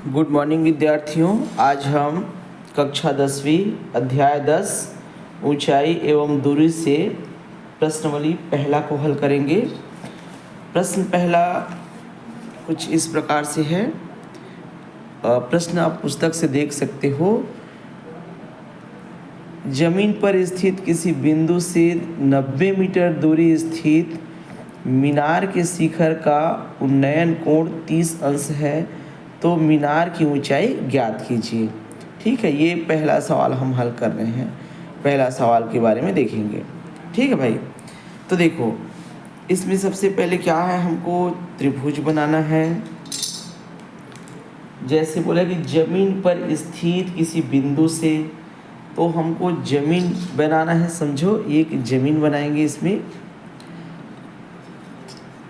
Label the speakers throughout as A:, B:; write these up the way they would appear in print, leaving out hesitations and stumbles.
A: Good morning विद्यार्थियों। आज हम कक्षा 10वीं अध्याय 10 ऊंचाई एवं दूरी से प्रश्नावली पहला को हल करेंगे। प्रश्न पहला कुछ इस प्रकार से है। प्रश्न आप पुस्तक से देख सकते हो। जमीन पर स्थित किसी बिंदु से 90 मीटर दूरी स्थित मीनार के शिखर का उन्नयन कोण 30 अंश है, तो मीनार की ऊंचाई ज्ञात कीजिए। ठीक है, ये पहला सवाल हम हल कर रहे हैं। पहला सवाल के बारे में देखेंगे। ठीक है भाई, तो देखो इसमें सबसे पहले क्या है, हमको त्रिभुज बनाना है। जैसे बोला कि जमीन पर स्थित किसी बिंदु से, तो हमको जमीन बनाना है। समझो, एक जमीन बनाएंगे। इसमें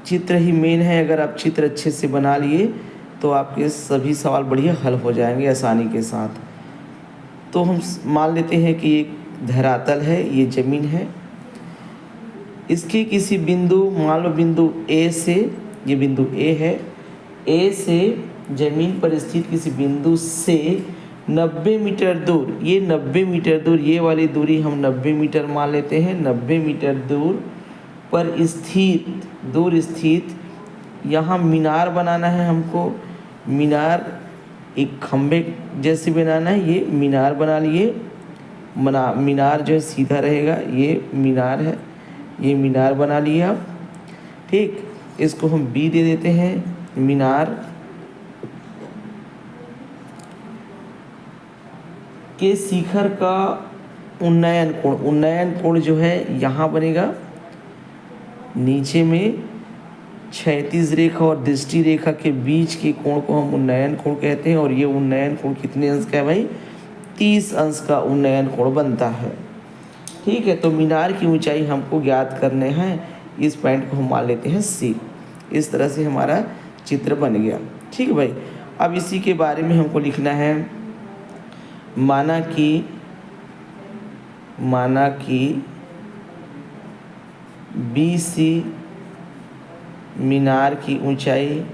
A: चित्र ही मेन है। अगर आप चित्र अच्छे से बना लिए तो आपके सभी सवाल बढ़िया हल हो जाएंगे आसानी के साथ। तो हम मान लेते हैं कि एक धरातल है, ये जमीन है। इसके किसी बिंदु, मान लो बिंदु ए से, ये बिंदु ए है, ए से जमीन पर स्थित किसी बिंदु से 90 मीटर दूर, ये 90 मीटर दूर, ये वाली दूरी हम 90 मीटर मान लेते हैं। 90 मीटर दूर पर स्थित यहाँ मीनार बनाना है हमको। मीनार एक खम्भे जैसे बनाना है। ये मीनार बना लिए। मीनार जो है सीधा रहेगा, ये मीनार है, ये मीनार बना लिया आप। ठीक, इसको हम बी दे देते हैं। मीनार के शिखर का उन्नयन कोण जो है यहाँ बनेगा। नीचे में क्षैतिज रेखा और दृष्टि रेखा के बीच के कोण को हम उन्नयन कोण कहते हैं। और ये उन्नयन कोण कितने अंश का है भाई? 30 अंश का उन्नयन कोण बनता है। ठीक है, तो मीनार की ऊंचाई हमको ज्ञात करने हैं। इस पॉइंट को हम मान लेते हैं सी। इस तरह से हमारा चित्र बन गया। ठीक है भाई, अब इसी के बारे में हमको लिखना है। माना कि BC मीनार की ऊंचाई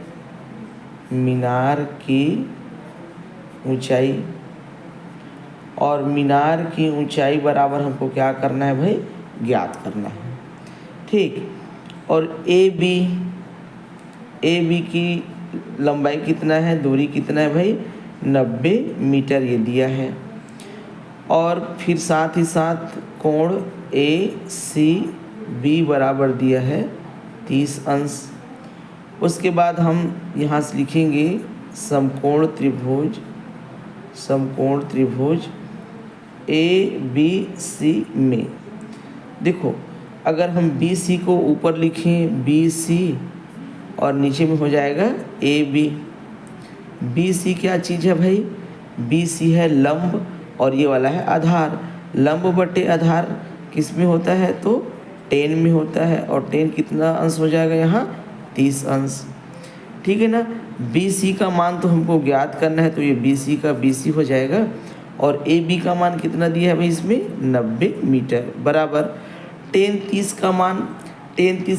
A: और मीनार की ऊंचाई बराबर हमको क्या करना है भाई? ज्ञात करना है। ठीक, और AB की लंबाई कितना है, दूरी कितना है भाई? 90 मीटर ये दिया है। और फिर साथ ही साथ कोण ACB बराबर दिया है 30 अंश। उसके बाद हम यहाँ से लिखेंगे समकोण त्रिभुज ABC में। देखो, अगर हम BC को ऊपर लिखें BC और नीचे में हो जाएगा AB। BC क्या चीज़ है भाई? BC है लंब और ये वाला है आधार। लंब बटे आधार किस में होता है? तो 10 में होता है। और 10 कितना अंश हो जाएगा यहाँ? 30 अंश। ठीक है ना। BC का मान तो हमको ज्ञात करना है, तो ये BC का BC हो जाएगा। और AB का मान कितना दिया है भाई इसमें? 90 मीटर बराबर 10 30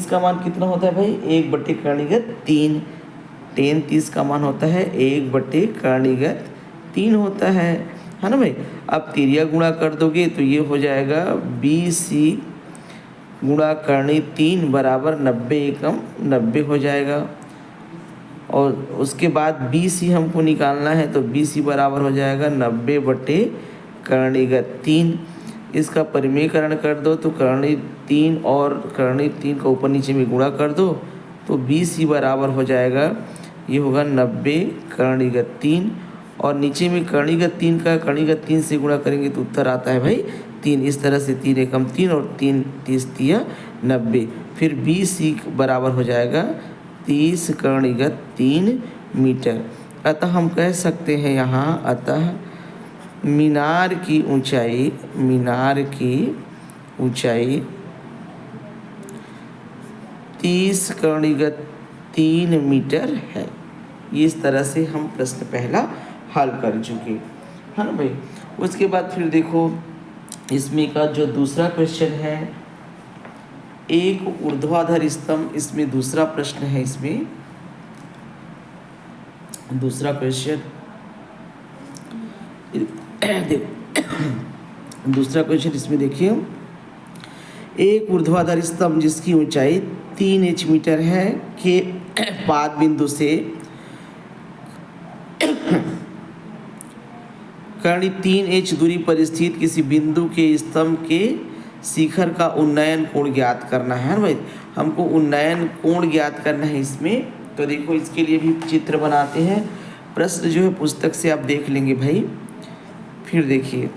A: का मान कितना होता है भाई? 1/3। 10 30 का मान होता है 1/3 होता है ना भाई। अब तिरिया गुणा कर दोगे तो ये हो जाएगा BC गुणा करणी 3 बराबर 90 एकम 90 हो जाएगा। और उसके बाद BC हमको निकालना है, तो BC बराबर हो जाएगा 90/3। इसका परिमेयकरण कर दो तो करणी 3 और करणी 3 का ऊपर नीचे में गुणा कर दो, तो BC बराबर हो जाएगा, ये होगा 90/3। और नीचे में करणीगत 3 से गुणा करेंगे तो उत्तर आता है भाई 3। इस तरह से 3 एकम 3 और 3 30 तिया 90। फिर BC बराबर हो जाएगा 30/3 मीटर। अतः हम कह सकते हैं यहाँ, अतः मीनार की ऊंचाई 30/3 मीटर है। इस तरह से हम प्रश्न पहला हल कर चुके है ना भाई। उसके बाद फिर देखो इसमें का जो दूसरा क्वेश्चन है, एक ऊर्ध्वाधर स्तंभ, इसमें दूसरा प्रश्न है। इसमें दूसरा क्वेश्चन, दूसरा क्वेश्चन इसमें देखिए, एक ऊर्ध्वाधर स्तंभ जिसकी ऊंचाई 3 मीटर है के पाद बिंदु से कर्ण 3 दूरी पर स्थित किसी बिंदु के स्तंभ के शिखर का उन्नयन कोण ज्ञात करना है ना भाई। हमको उन्नयन कोण ज्ञात करना है इसमें। तो देखो इसके लिए भी चित्र बनाते हैं। प्रश्न जो है पुस्तक से आप देख लेंगे भाई। फिर देखिए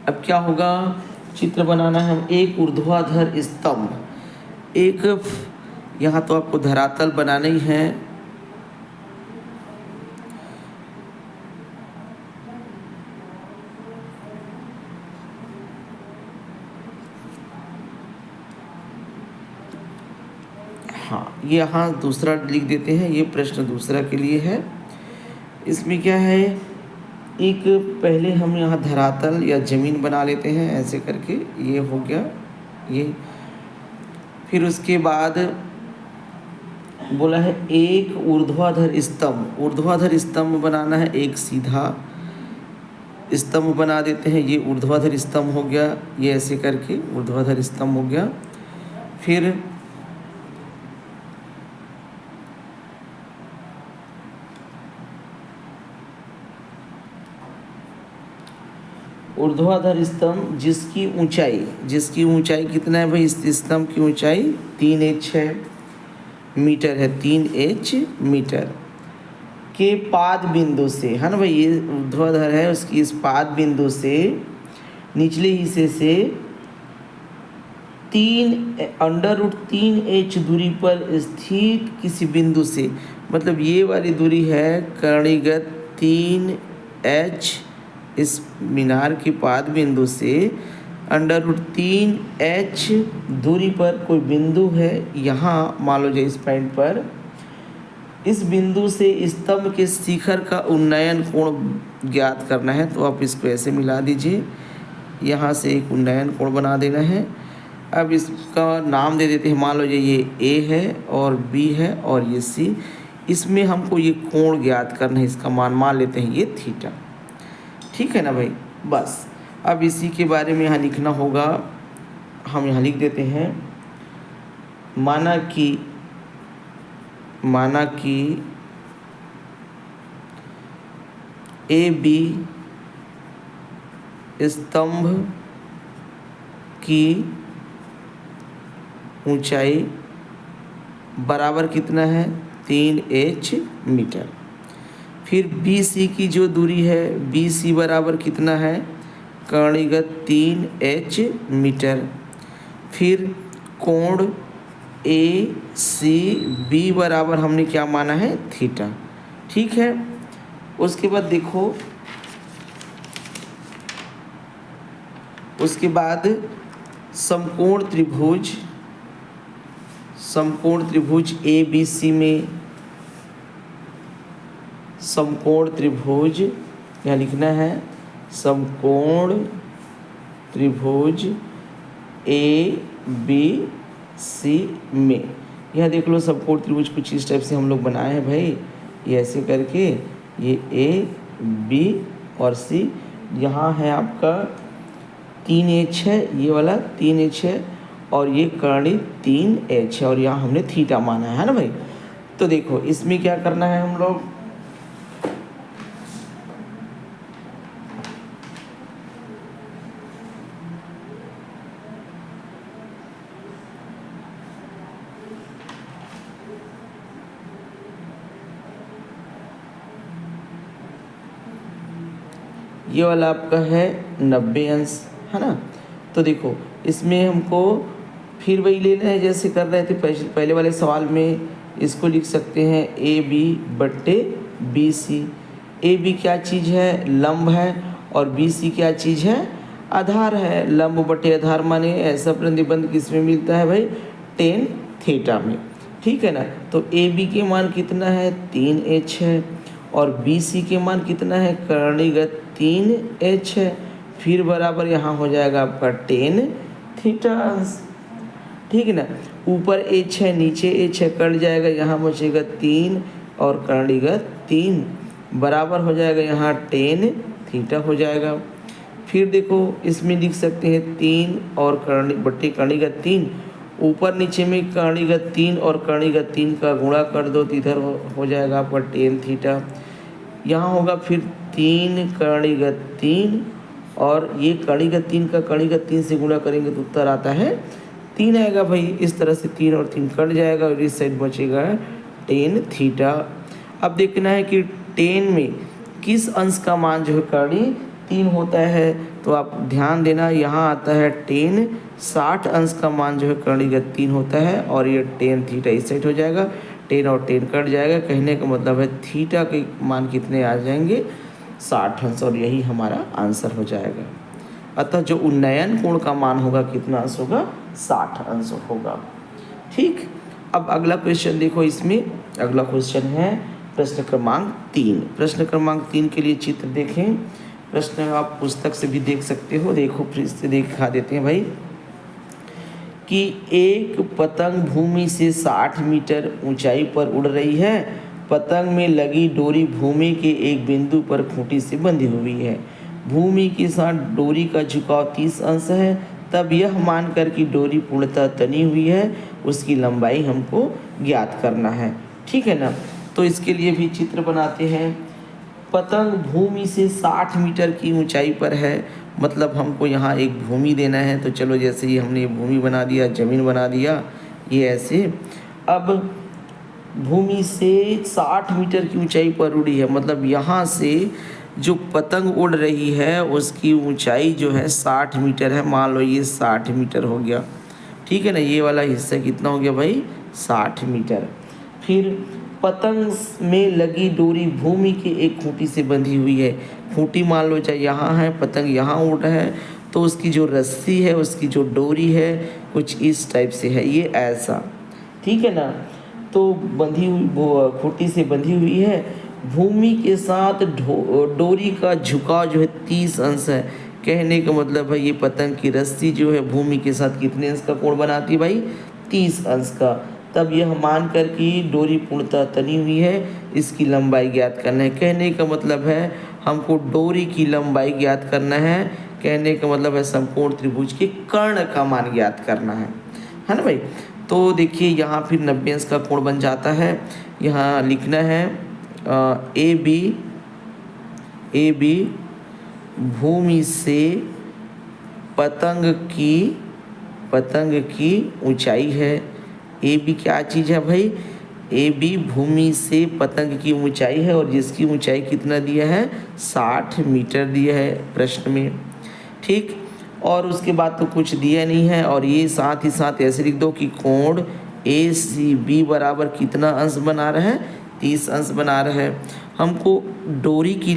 A: अब क्या होगा, चित्र बनाना है। हम एक ऊर्ध्वाधर स्तंभ, एक यहाँ तो आपको धरातल बनाना ही है। हाँ, ये यहाँ दूसरा लिख देते हैं, ये प्रश्न दूसरा के लिए है। इसमें क्या है, एक पहले हम यहाँ धरातल या ज़मीन बना लेते हैं ऐसे करके, ये हो गया ये। फिर उसके बाद बोला है एक ऊर्ध्वाधर स्तंभ, ऊर्ध्वाधर स्तंभ बनाना है। एक सीधा स्तंभ बना देते हैं, ये ऊर्ध्वाधर स्तंभ हो गया, ये ऐसे करके ऊर्ध्वाधर स्तंभ हो गया। फिर ऊर्ध्वाधर स्तंभ जिसकी ऊंचाई कितना है भाई, इस स्तंभ की ऊंचाई 3h है, मीटर है, 3h मीटर के पाद बिंदु से, है ना भाई। ये ऊर्ध्वाधर है, उसकी इस पाद बिंदु से निचले हिस्से से 3√3h दूरी पर स्थित किसी बिंदु से, मतलब ये वाली दूरी है करणीगत 3h, इस मीनार के पाद बिंदु से √3h दूरी पर कोई बिंदु है, यहाँ मान लो जो इस पॉइंट पर, इस बिंदु से स्तंभ के शिखर का उन्नयन कोण ज्ञात करना है। तो आप इसको ऐसे मिला दीजिए, यहाँ से एक उन्नयन कोण बना देना है। अब इसका नाम दे देते हैं, मान लो ये A है और B है और ये C। इसमें हमको ये कोण ज्ञात करना है, इसका मान लेते हैं ये थीटा। ठीक है ना भाई। बस अब इसी के बारे में यहाँ लिखना होगा। हम यहाँ लिख देते हैं, माना कि AB स्तंभ की ऊंचाई बराबर कितना है, 3h मीटर। फिर BC की जो दूरी है, BC बराबर कितना है, करणीगत 3h मीटर। फिर कोण ACB बराबर हमने क्या माना है, थीटा। ठीक है। उसके बाद देखो, उसके बाद समकोण त्रिभुज ABC में, समकोण त्रिभुज यहाँ लिखना है, समकोण त्रिभुज ABC में। यहाँ देख लो समकोण त्रिभुज कुछ इस टाइप से हम लोग बनाए हैं भाई, ये ऐसे करके, ये A B और C। यहाँ है आपका 3h है, ये वाला 3h है और ये कर्णी 3h है और यहाँ हमने थीटा माना है ना भाई। तो देखो इसमें क्या करना है हम लोग, ये वाला आपका है 90 अंश, है ना। तो देखो इसमें हमको फिर वही लेना है जैसे कर रहे थे पहले वाले सवाल में। इसको लिख सकते हैं AB बट्टे BC। AB क्या चीज़ है, लंब है, और BC क्या चीज़ है, आधार है। लंब बट्टे आधार माने ऐसा प्रतिबंध किस में मिलता है भाई, tan थीटा में। ठीक है ना। तो AB के मान कितना है, 3h है, और BC के मान कितना है, करणीगत 3h है। फिर बराबर यहाँ हो जाएगा आपका tan थीटा। ठीक है ना। ऊपर h है, नीचे h है, कट जाएगा, यहाँ बचेगा 3 और करणीगत 3 बराबर हो जाएगा यहाँ tan थीटा हो जाएगा। फिर देखो इसमें लिख सकते हैं 3 और बट्टे करणीगत 3, ऊपर नीचे में करणीगत 3 और करणीगत 3 का गुणा कर दो तो इधर हो जाएगा आपका टेन थीटा। यहाँ होगा फिर 3 करणीगत 3 और ये करणीगत 3 का करणीगत 3 से गुणा करेंगे तो उत्तर आता है 3 आएगा भाई। इस तरह से 3 और 3 कट जाएगा और इस साइड बचेगा टेन थीटा। अब देखना है कि टेन में किस अंश का मान जो है कर्ण 3 होता है, तो आप ध्यान देना यहाँ आता है टेन 60 अंश का मान जो है करणीगत 3 होता है और ये टेन थीटा इस साइड हो जाएगा, टेन और टेन कट जाएगा। कहने का मतलब है थीटा के मान कितने आ जाएंगे 60 अंश और यही हमारा आंसर हो जाएगा। अतः जो उन्नयन कोण का मान होगा कितना अंश होगा 60 अंश होगा। ठीक, अब अगला क्वेश्चन देखो, इसमें अगला क्वेश्चन है प्रश्न क्रमांक 3। प्रश्न क्रमांक 3 के लिए चित्र देखें। प्रश्न आप पुस्तक से भी देख सकते हो, देखो फिर से दिखा देते हैं भाई कि एक पतंग भूमि से 60 मीटर ऊंचाई पर उड़ रही है। पतंग में लगी डोरी भूमि के एक बिंदु पर खूंटी से बंधी हुई है। भूमि के साथ डोरी का झुकाव 30 अंश है। तब यह मानकर कि डोरी पूर्णतः तनी हुई है, उसकी लंबाई हमको ज्ञात करना है। ठीक है ना, तो इसके लिए भी चित्र बनाते हैं। पतंग भूमि से 60 मीटर की ऊंचाई पर है, मतलब हमको यहाँ एक भूमि देना है। तो चलो जैसे ही हमने भूमि बना दिया, ज़मीन बना दिया, ये ऐसे। अब भूमि से 60 मीटर की ऊंचाई पर उड़ी है, मतलब यहाँ से जो पतंग उड़ रही है उसकी ऊंचाई जो है 60 मीटर है। मान लो ये 60 मीटर हो गया, ठीक है ना। ये वाला हिस्सा कितना हो गया भाई 60 मीटर। फिर पतंग में लगी डोरी भूमि के एक खूंटी से बंधी हुई है। खूंटी मान लो चाहे यहाँ है, पतंग यहाँ उड़ रहा है, तो उसकी जो रस्सी है, उसकी जो डोरी है कुछ इस टाइप से है, ये ऐसा, ठीक है ना। तो बंधी हुई खूंटी से बंधी हुई है। भूमि के साथ डोरी का झुकाव जो है 30 अंश है। कहने का मतलब है ये पतंग की रस्सी जो है भूमि के साथ कितने अंश का कोण बनाती है भाई 30 अंश का। तब यह मानकर कि डोरी पूर्णतः तनी हुई है, इसकी लंबाई ज्ञात करना है। कहने का मतलब है हमको डोरी की लंबाई ज्ञात करना है। कहने का मतलब है समकोण त्रिभुज के कर्ण का मान ज्ञात करना है ना भाई। तो देखिए यहाँ फिर 90 अंश का कोण बन जाता है। यहाँ लिखना है ए बी भूमि से पतंग की ऊंचाई है। ए बी क्या चीज़ है भाई, ए बी भूमि से पतंग की ऊंचाई है और जिसकी ऊंचाई कितना दिया है 60 मीटर दिया है प्रश्न में। ठीक, और उसके बाद तो कुछ दिया नहीं है। और ये साथ ही साथ ऐसे लिख दो कि कोण ए सी बी बराबर कितना अंश बना रहा है 30 अंश बना रहा है। हमको डोरी की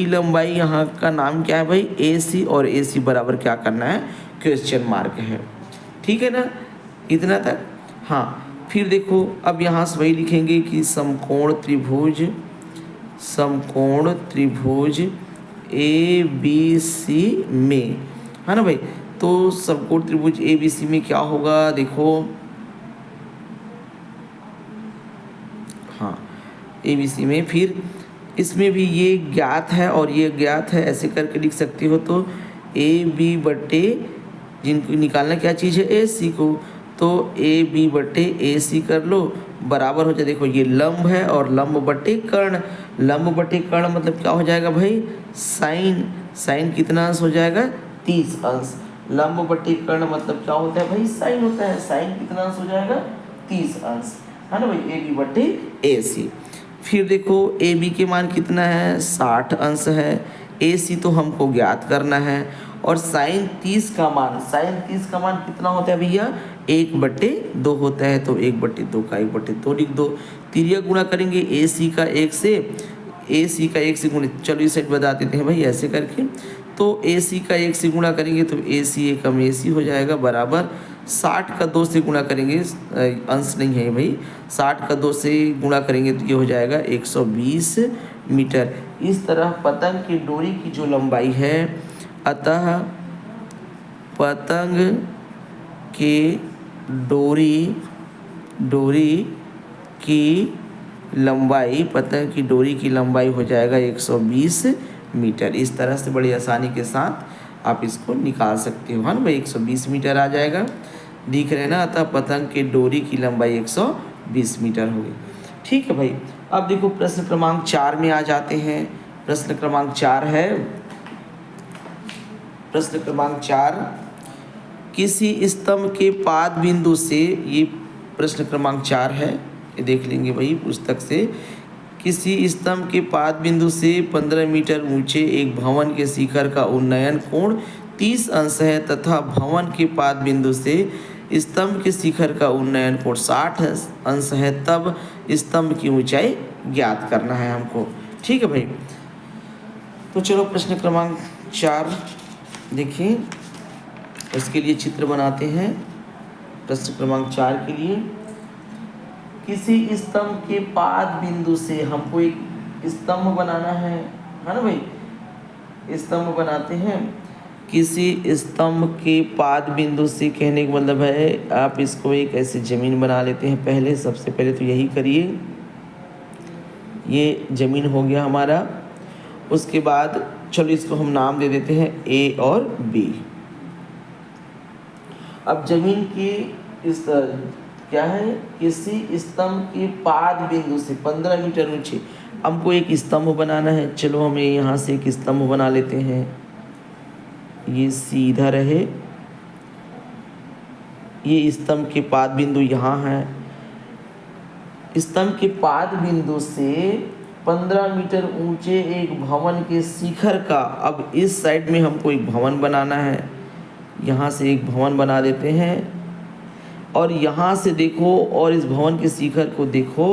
A: लंबाई यहाँ का नाम क्या है भाई ए सी, और ए सी बराबर क्या करना है क्वेश्चन मार्क है। ठीक है ना, इतना तक। हाँ, फिर देखो अब यहाँ से वही लिखेंगे कि समकोण त्रिभुज ए बी सी में, है ना भाई। तो समकोण त्रिभुज ए बी सी में क्या होगा देखो, हाँ ए बी सी में, फिर इसमें भी ये ज्ञात है और ये ज्ञात है, ऐसे करके लिख सकते हो। तो ए बी बट्टे जिनको निकालना क्या चीज़ है ए सी को, तो ए बी बट्टे ए सी कर लो बराबर हो जाए। देखो ये लंब है और लंब बट्टे कर्ण, लंब बट्टे कर्ण मतलब क्या हो जाएगा भाई साइन कितना अंश हो जाएगा 30 अंश। लंब बट्टे कर्ण मतलब क्या होता है भाई साइन होता है, साइन कितना अंश हो जाएगा 30 अंश, है ना भाई। ए बी बट्टे ए सी। फिर देखो ए बी के मान कितना है 60 अंश है, ए सी तो हमको ज्ञात करना है। और साइन 30 का मान कितना होता है भैया 1/2 होता है। तो 1/2 का 1/2 लिख दो। तिर्यक गुणा करेंगे ए सी का 1 से गुणा, चलो इस साइड बता देते हैं भाई ऐसे करके। तो ए सी का 1 से गुणा करेंगे तो ए सी एकम ए सी हो जाएगा बराबर 60 का 2 से गुणा करेंगे, अंश नहीं है भाई, 60 का 2 से गुणा करेंगे तो ये हो जाएगा 120 मीटर। इस तरह पतंग की डोरी की जो लंबाई है, अतः पतंग के डोरी की लंबाई, पतंग की डोरी की लंबाई हो जाएगा 120 मीटर। इस तरह से बड़ी आसानी के साथ आप इसको निकाल सकते हो, है ना भाई। 120 मीटर आ जाएगा, दिख रहे ना। अतः पतंग की डोरी की लंबाई 120 मीटर होगी। ठीक है भाई। अब देखो प्रश्न क्रमांक 4 में आ जाते हैं। प्रश्न क्रमांक 4 है, प्रश्न क्रमांक 4, किसी स्तंभ के पाद बिंदु से, ये प्रश्न क्रमांक 4 है, ये देख लेंगे भाई पुस्तक से। किसी स्तंभ के पाद बिंदु से 15 मीटर ऊंचे एक भवन के शिखर का उन्नयन कोण 30 अंश है तथा भवन के पाद बिंदु से स्तंभ के शिखर का उन्नयन कोण 60 अंश है, तब स्तंभ की ऊंचाई ज्ञात करना है हमको। ठीक है भाई। तो चलो प्रश्न क्रमांक 4 देखिए, इसके लिए चित्र बनाते हैं। प्रश्न क्रमांक 4 के लिए, किसी स्तंभ के पाद बिंदु से हमको एक स्तंभ बनाना है ना भाई। स्तंभ बनाते हैं। किसी स्तंभ के पाद बिंदु से कहने का मतलब है आप इसको एक ऐसे ज़मीन बना लेते हैं। पहले सबसे पहले तो यही करिए, ये ज़मीन हो गया हमारा। उसके बाद चलो इसको हम नाम दे देते हैं ए और बी। अब जमीन की इस क्या है, किसी स्तंभ के पाद बिंदु से 15 मीटर ऊंचे हमको एक स्तंभ बनाना है। चलो हमें यहाँ से एक स्तंभ बना लेते हैं। ये सीधा रहे, ये स्तंभ के पाद बिंदु यहाँ है। स्तंभ के पाद बिंदु से 15 मीटर ऊंचे एक भवन के शिखर का, अब इस साइड में हमको एक भवन बनाना है। यहाँ से एक भवन बना देते हैं और यहाँ से देखो और इस भवन के शिखर को देखो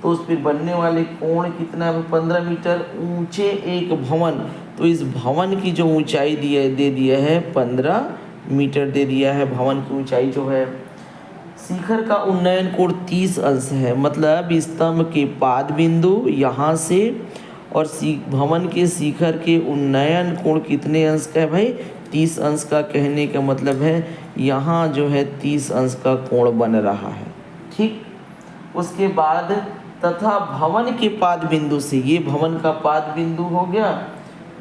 A: तो उस पर बनने वाले कोण कितना है, 15 मीटर ऊंचे एक भवन। तो इस भवन की जो ऊंचाई दे दिया है 15 मीटर दे दिया है। भवन की ऊंचाई जो है, शिखर का उन्नयन कोण 30 अंश है, मतलब स्तंभ के पाद बिंदु यहाँ से और भवन के शिखर के उन्नयन कोण कितने अंश का है भाई, 30 अंश का। कहने का मतलब है यहाँ जो है 30 अंश का कोण बन रहा है। ठीक। उसके बाद तथा भवन के पाद बिंदु से, ये भवन का पाद बिंदु हो गया।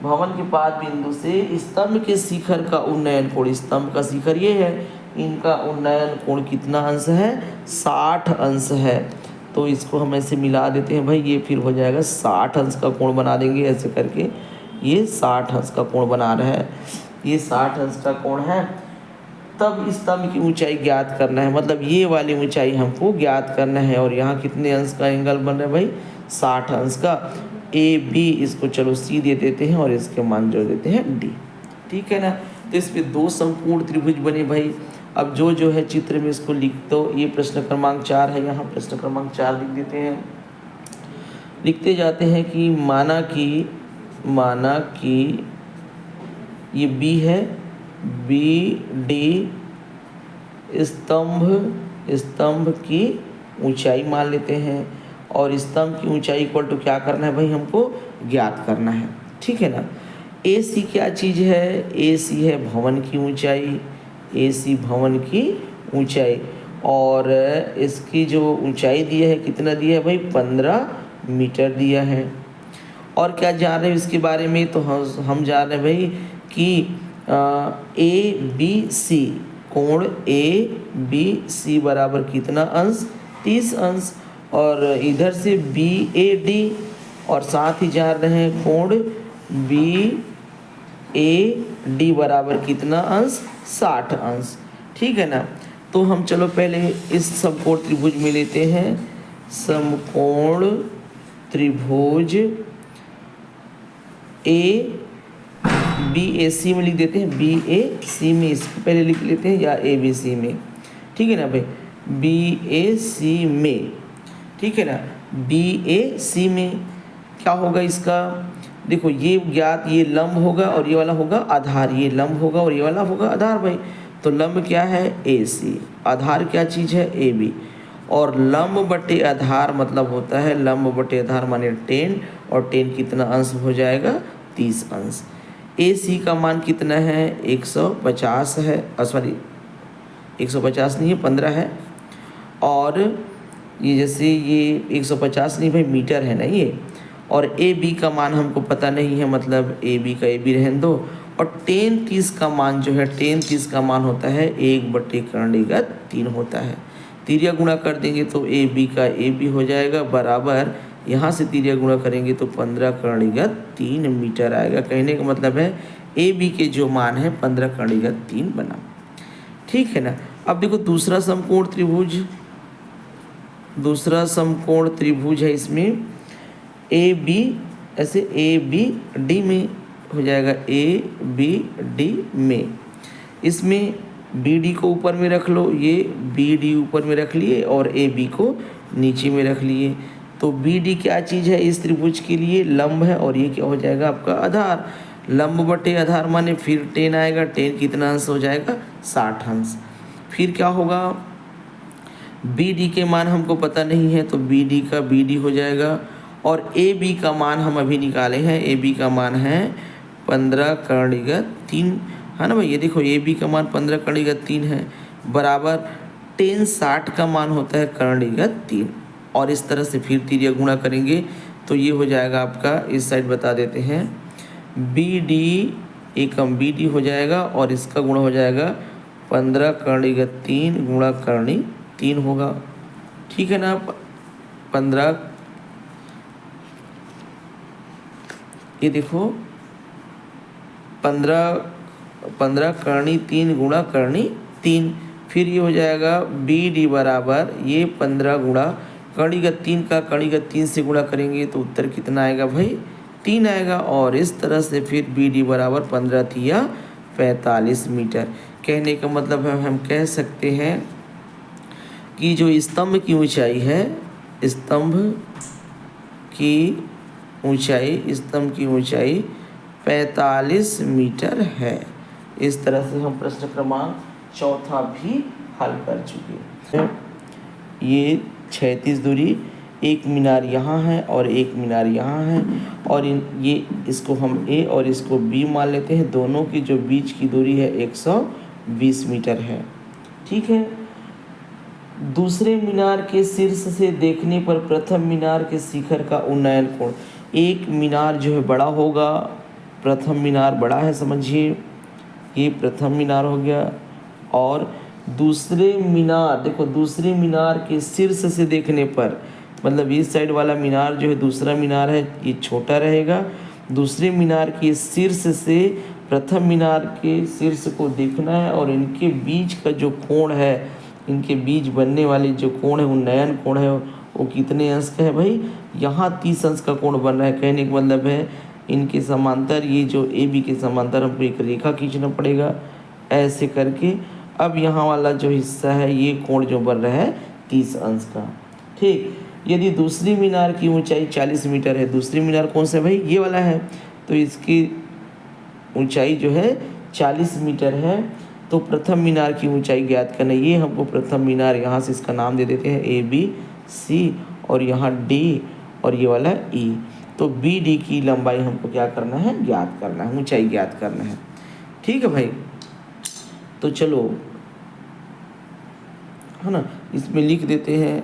A: भवन के पाद बिंदु से स्तंभ के शिखर का उन्नयन कोण, स्तंभ का शिखर ये है, इनका उन्नयन कोण कितना अंश है, 60 अंश है। तो इसको हम ऐसे मिला देते हैं भाई, ये फिर हो जाएगा 60 अंश का कोण बना देंगे ऐसे करके। ये 60 अंश का कोण बना रहा है, ये 60 अंश का कोण है। तब स्तंभ की ऊंचाई ज्ञात करना है, मतलब ये वाली ऊंचाई हमको ज्ञात करना है। और यहाँ कितने अंश का एंगल बन रहा है भाई, 60 अंश का। ए बी, इसको चलो सी दे देते हैं और इसके मान जोड़ देते हैं डी। ठीक है ना। तो इस पे 2 समकोण त्रिभुज बने भाई। अब जो है चित्र में इसको लिख दो। ये प्रश्न क्रमांक 4 है, यहाँ प्रश्न क्रमांक 4 लिख देते हैं। लिखते जाते हैं कि माना कि ये बी है, बी डी स्तंभ की ऊंचाई मान लेते हैं और स्तंभ की ऊंचाई इक्वल टू क्या करना है भाई, हमको ज्ञात करना है। ठीक है ना। ए सी क्या चीज़ है, ए सी है भवन की ऊंचाई, ए सी भवन की ऊंचाई। और इसकी जो ऊंचाई दिया है कितना दिया है भाई, 15 मीटर दिया है। और क्या जान रहे हैं इसके बारे में, तो हम जान रहे हैं भाई कि ए बी सी, कोण ए बी सी बराबर कितना अंश, 30 अंश। और इधर से बी ए डी, और साथ ही जान रहे हैं कोण बी ए डी बराबर कितना अंश, 60 अंश। ठीक है ना। तो हम चलो पहले इस समकोण त्रिभुज में लेते हैं। समकोण त्रिभुज ए बी ए सी में लिख देते हैं, बी ए सी में इसको पहले लिख लेते हैं, या ए बी सी में। ठीक है ना भाई, बी ए सी में। ठीक है ना। बी ए सी में क्या होगा इसका, देखो ये ज्ञात, ये लंब होगा और ये वाला होगा आधार, ये लंब होगा और ये वाला होगा आधार भाई। तो लंब क्या है, ए सी, आधार क्या चीज़ है, ए बी। और लंब बटे आधार मतलब होता है, लंब बटे आधार माने 10, और 10 कितना अंश हो जाएगा, 30 अंश। ए सी का मान कितना है, 150 है, सॉरी 150 नहीं है, 15 है। और ये जैसे ये 150 नहीं भाई, मीटर है ना ये। और ए बी का मान हमको पता नहीं है, मतलब ए बी का ए बी रहने दो। और टेन 30 का मान जो है, टेन 30 का मान होता है 1/3 होता है। तिर्या गुणा कर देंगे तो ए बी का ए बी हो जाएगा बराबर, यहाँ से तिर्या गुणा करेंगे तो 15/3 मीटर आएगा। कहने का मतलब है ए बी के जो मान है 15/3 बना। ठीक है ना। अब देखो दूसरा समकोण त्रिभुज, दूसरा समकोण त्रिभुज है, इसमें ए बी, ऐसे ए बी डी में हो जाएगा, ए बी डी में। इसमें बी डी को ऊपर में रख लो, ये बी डी ऊपर में रख लिए और ए बी को नीचे में रख लिए। तो बी डी क्या चीज़ है इस त्रिभुज के लिए? लंब है। और ये क्या हो जाएगा आपका? आधार। लंब बटे आधार माने फिर 10 आएगा। 10 कितना अंश हो जाएगा? 60 अंश। फिर क्या होगा? बी डी के मान हमको पता नहीं है, तो बी डी का बी डी हो जाएगा। और ए बी का मान हम अभी निकाले हैं, ए बी का मान है 15/3 है ना भाई। ये देखो ए बी का मान 15/3 है बराबर 10 60 का मान होता है 3। और इस तरह से फिर तिर्या गुणा करेंगे तो ये हो जाएगा आपका, इस साइड बता देते हैं, बी डी एकम बी डी हो जाएगा और इसका गुणा हो जाएगा 15/3 गुणा 3 होगा। ठीक है ना। 15, ये देखो 15/3 गुणा 3। फिर ये हो जाएगा बी डी बराबर ये 15 गुणा 3 का 3 से गुणा करेंगे तो उत्तर कितना आएगा भाई? 3 आएगा। और इस तरह से फिर बी डी बराबर 15 या 45 मीटर। कहने का मतलब है हम कह सकते हैं कि जो स्तंभ की ऊंचाई है, स्तंभ की ऊंचाई 45 मीटर है। इस तरह से हम प्रश्न क्रमांक 4 भी हल कर चुके हैं। ये 36 दूरी, एक मीनार यहाँ है और एक मीनार यहाँ है, और ये इसको हम ए और इसको बी मान लेते हैं। दोनों की जो बीच की दूरी है 120 मीटर है। ठीक है। दूसरे मीनार के शीर्ष से देखने पर प्रथम मीनार के शिखर का उन्नयन कोण, एक मीनार जो है बड़ा होगा, प्रथम मीनार बड़ा है समझिए, ये प्रथम मीनार हो गया। और दूसरे मीनार, देखो दूसरे मीनार के शीर्ष से देखने पर, मतलब इस साइड वाला मीनार जो है दूसरा मीनार है, ये छोटा रहेगा। दूसरे मीनार के शीर्ष से प्रथम मीनार के शीर्ष को देखना है, और इनके बीच का जो कोण है, इनके बीच बनने वाले जो कोण है, उन्नयन कोण है, वो कितने अंश का है भाई? यहाँ 30 अंश का कोण बन रहा है। कहने का मतलब है इनके समांतर, ये जो ए बी के समांतर हमको एक रेखा खींचना पड़ेगा ऐसे करके। अब यहाँ वाला जो हिस्सा है, ये कोण जो बन रहा है 30 अंश का। ठीक। यदि दूसरी मीनार की ऊंचाई 40 मीटर है, दूसरी मीनार कौन सा है भाई? ये वाला है। तो इसकी ऊंचाई जो है 40 मीटर है, तो प्रथम मीनार की ऊंचाई ज्ञात करना। ये हमको प्रथम मीनार, यहाँ से इसका नाम दे देते हैं ए बी सी, और यहाँ डी, और ये वाला ई। तो बी डी की लंबाई हमको क्या करना है? ज्ञात करना है, ऊंचाई ज्ञात करना है। ठीक है भाई। तो चलो है ना, इसमें लिख देते हैं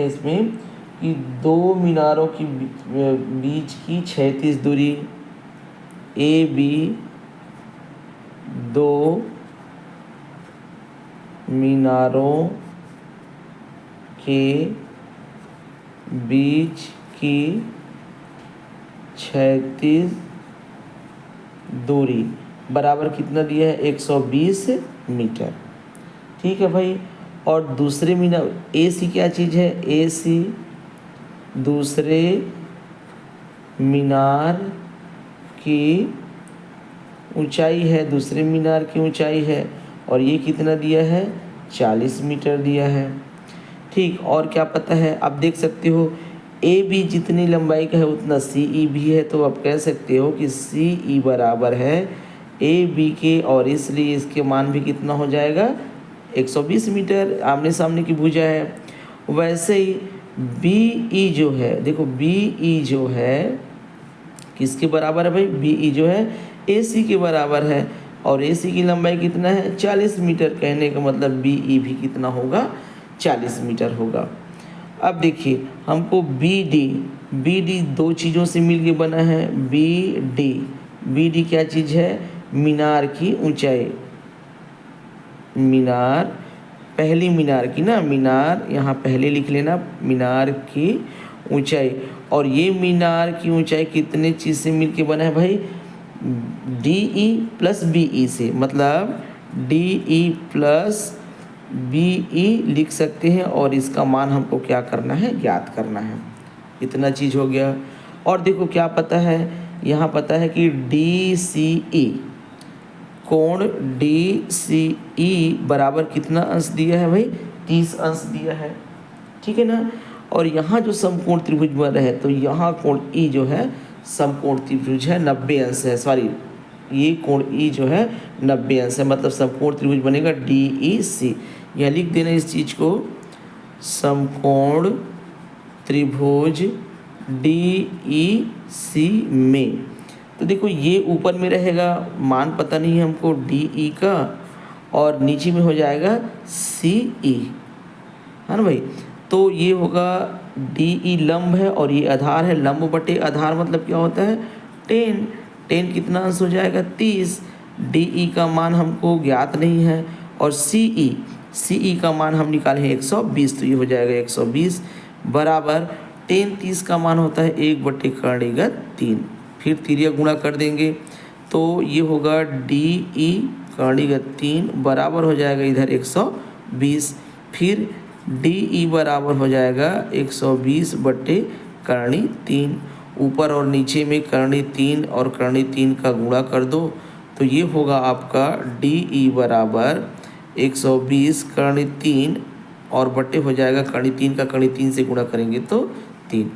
A: इसमें कि दो मीनारों की बीच की 36 दूरी ए बी, दो मीनारों के बीच की 36 दूरी बराबर कितना दिया है? 120 मीटर। ठीक है भाई। और दूसरे मीनार ए सी क्या चीज़ है? ए सी दूसरे मीनार की ऊंचाई है, दूसरे मीनार की ऊंचाई है, और ये कितना दिया है? 40 मीटर दिया है। ठीक। और क्या पता है? आप देख सकते हो ए बी जितनी लंबाई का है उतना सी ई भी है, तो आप कह सकते हो कि सी ई बराबर है ए बी के, और इसलिए इसके मान भी कितना हो जाएगा? 120 मीटर। आमने सामने की भुजा है। वैसे ही बी ई जो है, देखो बी ई जो है किसके बराबर है भाई? बी ई जो है ए सी के बराबर है। और AC की लंबाई कितना है 40 मीटर। कहने का मतलब BE भी कितना होगा 40 मीटर होगा। अब देखिए हमको BD दो चीज़ों से मिलके बना है। BD क्या चीज़ है, मीनार की ऊंचाई, मीनार, पहली मीनार की ना, मीनार यहाँ पहले लिख लेना, मीनार की ऊंचाई। और ये मीनार की ऊंचाई कितने चीज़ से मिलके बना है भाई, DE प्लस BE से, मतलब DE प्लस BE लिख सकते हैं और इसका मान हमको क्या करना है, ज्ञात करना है। इतना चीज़ हो गया। और देखो क्या पता है, यहाँ पता है कि DCE, कोण DCE बराबर कितना अंश दिया है भाई, 30 अंश दिया है, ठीक है ना। और यहाँ जो समकोण त्रिभुज बन रहा है तो यहाँ कोण E जो है समकोण त्रिभुज है 90 अंश है, सॉरी ये कोण E जो है 90 अंश है, मतलब समकोण त्रिभुज बनेगा DEC। यह लिख देना इस चीज़ को, समकोण त्रिभुज DEC में। तो देखो ये ऊपर में रहेगा, मान पता नहीं है हमको DE का, और नीचे में हो जाएगा CE, है ना भाई। तो ये होगा DE लंब है और ये आधार है, लंब बटे आधार मतलब क्या होता है 10 कितना अंश हो जाएगा 30। DE का मान हमको ज्ञात नहीं है, और CE का मान हम निकाले हैं 120, तो ये हो जाएगा 120 बराबर 10, 30 का मान होता है 1/3। फिर तिर्यक गुणा कर देंगे तो ये होगा DE करणीगत 3 बराबर हो जाएगा इधर 120, फिर DE बराबर हो जाएगा 120/3। ऊपर और नीचे में करणी 3 और करणी 3 का गुणा कर दो तो ये होगा आपका DE बराबर 120 करणी 3 और बटे हो जाएगा करणी 3 का, करणी 3 से गुणा करेंगे तो 3,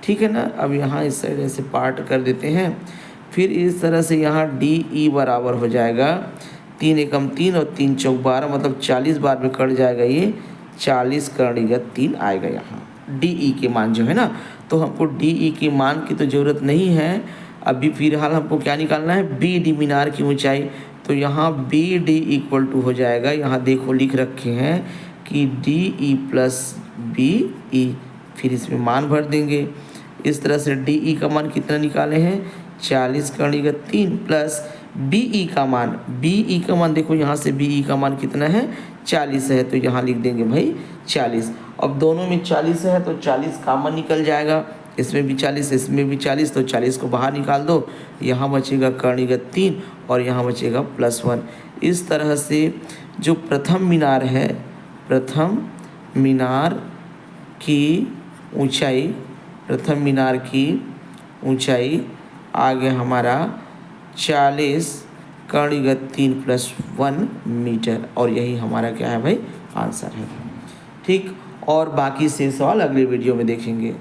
A: ठीक है ना। अब यहाँ इस साइड ऐसे पार्ट कर देते हैं। फिर इस तरह से यहाँ DE बराबर हो जाएगा 3 एकम 3 और 3 चौक 12, मतलब 40 बार में कट जाएगा, ये 40 करणीगत 3 आएगा यहाँ DE के मान जो है ना। तो हमको DE के मान की तो ज़रूरत नहीं है, अभी फिलहाल हमको क्या निकालना है, BD मीनार की ऊंचाई। तो यहाँ BD इक्वल टू हो जाएगा, यहाँ देखो लिख रखे हैं कि DE प्लस BE, फिर इसमें मान भर देंगे। इस तरह से DE का मान कितना निकाले हैं 40 करणीगत 3 प्लस BE का मान देखो यहाँ से BE का मान कितना है 40 है, तो यहाँ लिख देंगे भाई 40। अब दोनों में 40 है तो 40 कॉमन निकल जाएगा, इसमें भी 40 इसमें भी 40, तो 40 को बाहर निकाल दो, यहाँ बचेगा करणीगत 3 और यहाँ बचेगा +1। इस तरह से जो प्रथम मीनार है, प्रथम मीनार की ऊंचाई आ गया हमारा 40 करणीगत 3 + 1 मीटर, और यही हमारा क्या है भाई आंसर है, ठीक। और बाकी से सवाल अगले वीडियो में देखेंगे।